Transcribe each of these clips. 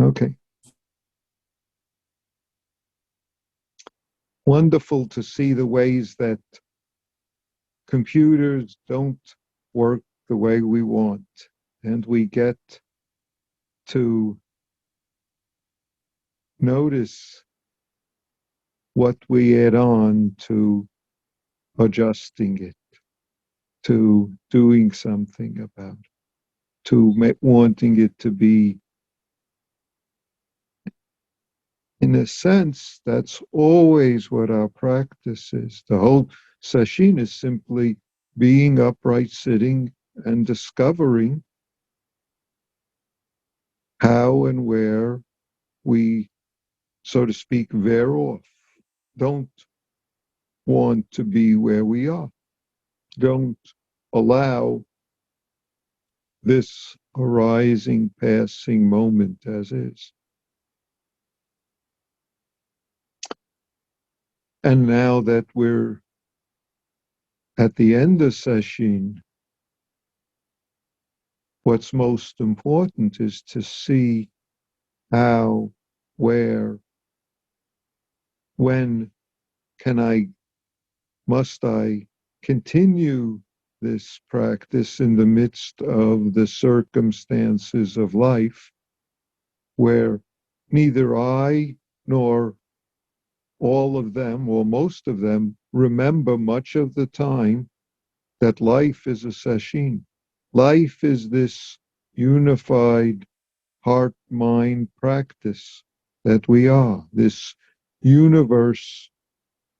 Okay. Wonderful to see the ways that computers don't work the way we want. And we get to notice what we add on to adjusting it, to doing something about it, to wanting it to be. In a sense, that's always what our practice is. The whole session is simply being upright, sitting, and discovering how and where we, so to speak, veer off, don't want to be where we are, don't allow this arising, passing moment as is. And now that we're at the end of session, what's most important is to see how, where, when must I continue this practice in the midst of the circumstances of life where neither I nor all of them or most of them remember much of the time that life is a session. Life is this unified heart mind practice that we are, this universe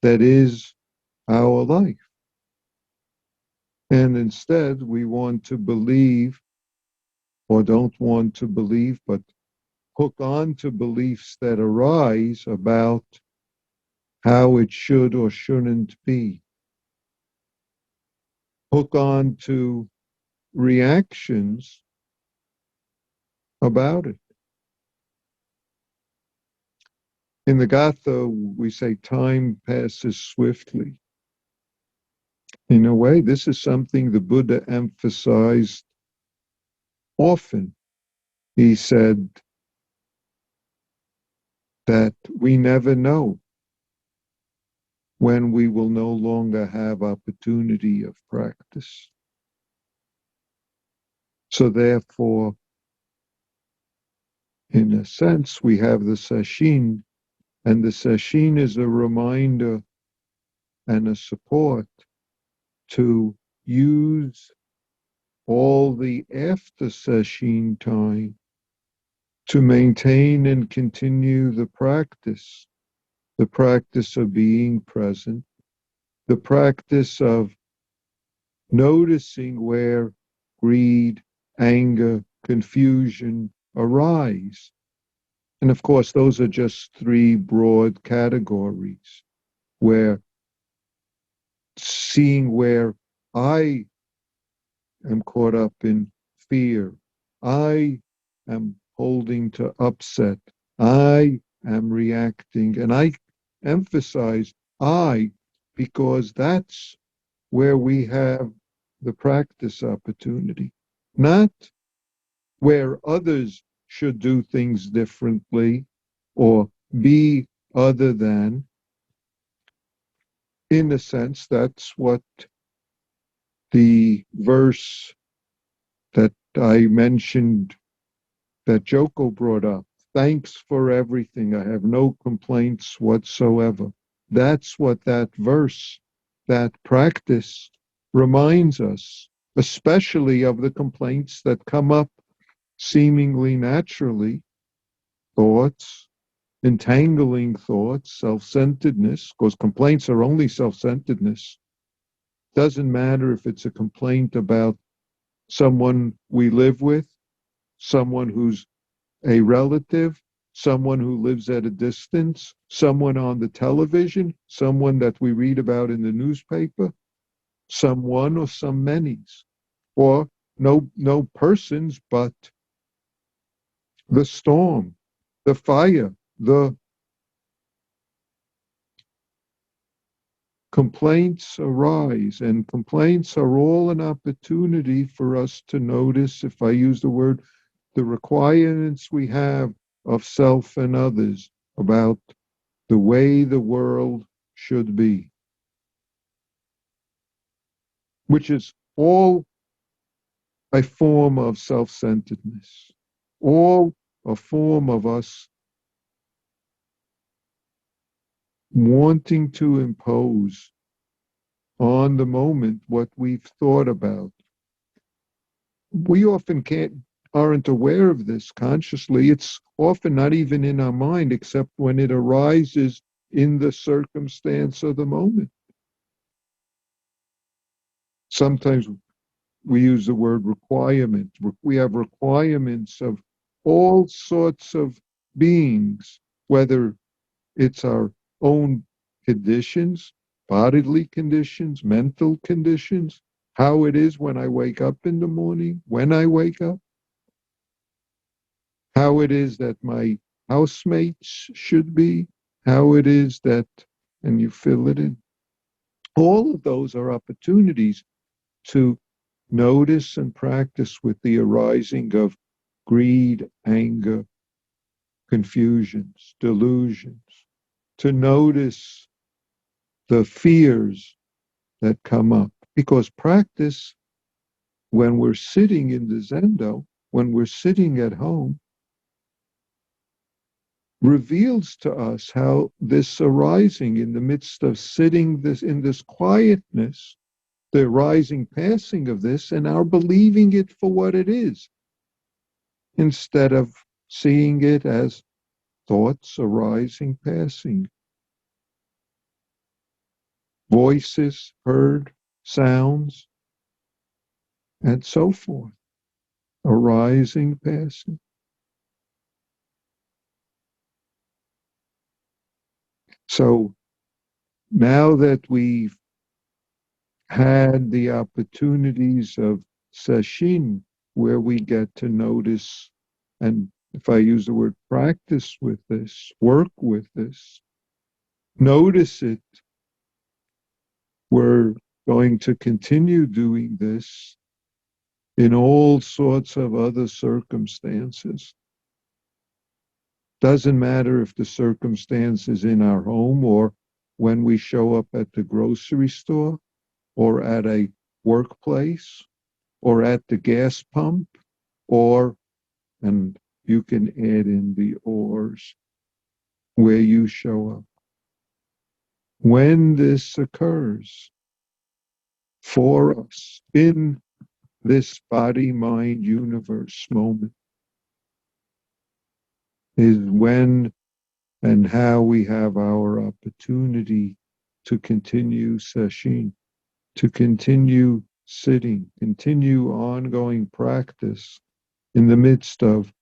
that is our life. And instead, we want to believe, or don't want to believe, but hook on to beliefs that arise about how it should or shouldn't be. Hook on to reactions about it. In the Gatha, we say time passes swiftly. In a way, this is something the Buddha emphasized often. He said that we never know when we will no longer have opportunity of practice. So therefore, in a sense, we have the sesshin, and the sesshin is a reminder and a support to use all the after sesshin time to maintain and continue the practice of being present, the practice of noticing where greed, anger, confusion arise. And of course, those are just three broad categories where seeing where I am caught up in fear, I am holding to upset, I am reacting, and I emphasize I because that's where we have the practice opportunity, not where others should do things differently or be other than. In a sense, that's what the verse that I mentioned that Joko brought up. Thanks for everything. I have no complaints whatsoever. That's what that verse, that practice reminds us, especially of the complaints that come up seemingly naturally, thoughts, entangling thoughts, self-centeredness, because complaints are only self-centeredness. Doesn't matter if it's a complaint about someone we live with, someone who's a relative, someone who lives at a distance, someone on the television, someone that we read about in the newspaper, someone or some manys, or no persons, but the storm, the fire, the complaints arise, and complaints are all an opportunity for us to notice, if I use the word, the requirements we have of self and others, about the way the world should be, which is all a form of self-centeredness, all a form of us wanting to impose on the moment what we've thought about. We often aren't aware of this consciously. It's often not even in our mind, except when it arises in the circumstance of the moment. Sometimes we use the word requirement. We have requirements of all sorts of beings, whether it's our own conditions, bodily conditions, mental conditions, how it is when I wake up in the morning, when I wake up, how it is that my housemates should be, how it is that, and you fill it in. All of those are opportunities to notice and practice with the arising of greed, anger, confusions, delusions, to notice the fears that come up. Because practice, when we're sitting in the Zendo, when we're sitting at home, reveals to us how this arising in the midst of sitting in this quietness, the arising passing of this, and our believing it for what it is, instead of seeing it as thoughts arising, passing, voices heard, sounds, and so forth, arising, passing. So now that we've had the opportunities of Sesshin, where we get to notice, and if I use the word practice with this, work with this, notice it, we're going to continue doing this in all sorts of other circumstances. Doesn't matter if the circumstance is in our home or when we show up at the grocery store or at a workplace or at the gas pump, or, and you can add in the ors, where you show up. When this occurs for us in this body-mind universe moment is when and how we have our opportunity to continue sesshin, to continue sitting, continue ongoing practice in the midst of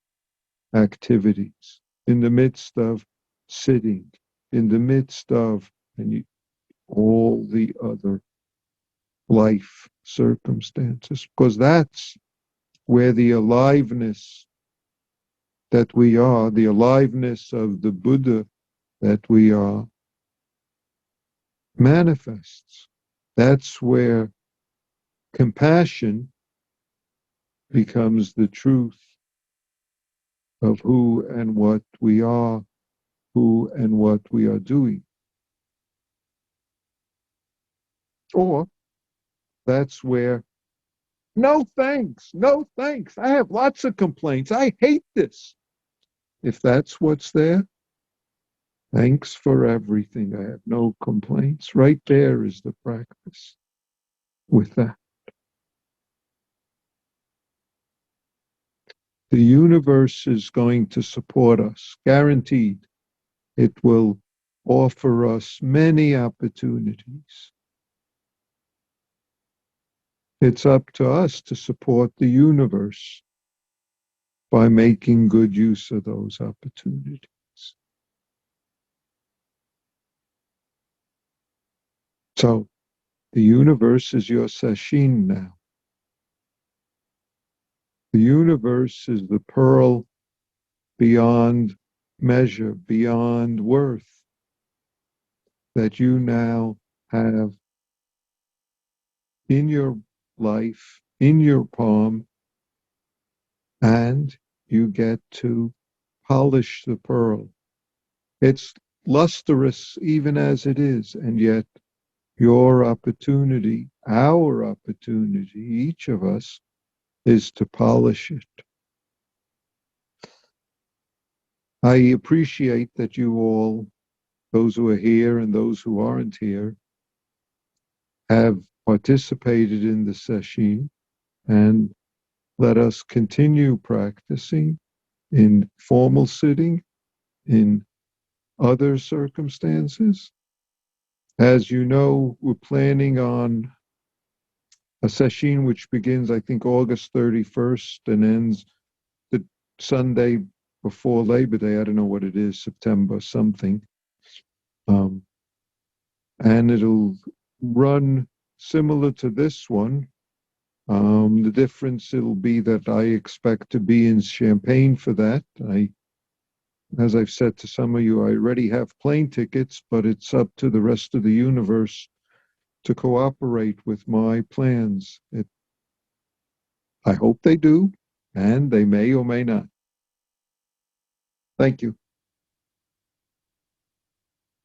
activities, in the midst of sitting, in the midst of all the other life circumstances, because that's where the aliveness that we are, the aliveness of the Buddha that we are, manifests. That's where compassion becomes the truth of who and what we are, who and what we are doing. Or that's where, no thanks, no thanks. I have lots of complaints. I hate this. If that's what's there, thanks for everything. I have no complaints. Right there is the practice with that. The universe is going to support us, guaranteed. It will offer us many opportunities. It's up to us to support the universe by making good use of those opportunities. So the universe is your sesshin now. The universe is the pearl beyond measure, beyond worth that you now have in your life, in your palm, and you get to polish the pearl. It's lustrous even as it is, and yet your opportunity, our opportunity, each of us, is to polish it. I appreciate that you all, those who are here and those who aren't here, have participated in the session, and let us continue practicing in formal sitting, in other circumstances. As you know, we're planning on a session which begins, I think, August 31st and ends the Sunday before Labor Day. I don't know what it is, September something. Um, and it'll run similar to this one. The difference it'll be that I expect to be in Champaign for that. As I've said to some of you, I already have plane tickets, but it's up to the rest of the universe to cooperate with my plans. I hope they do, and they may or may not. Thank you.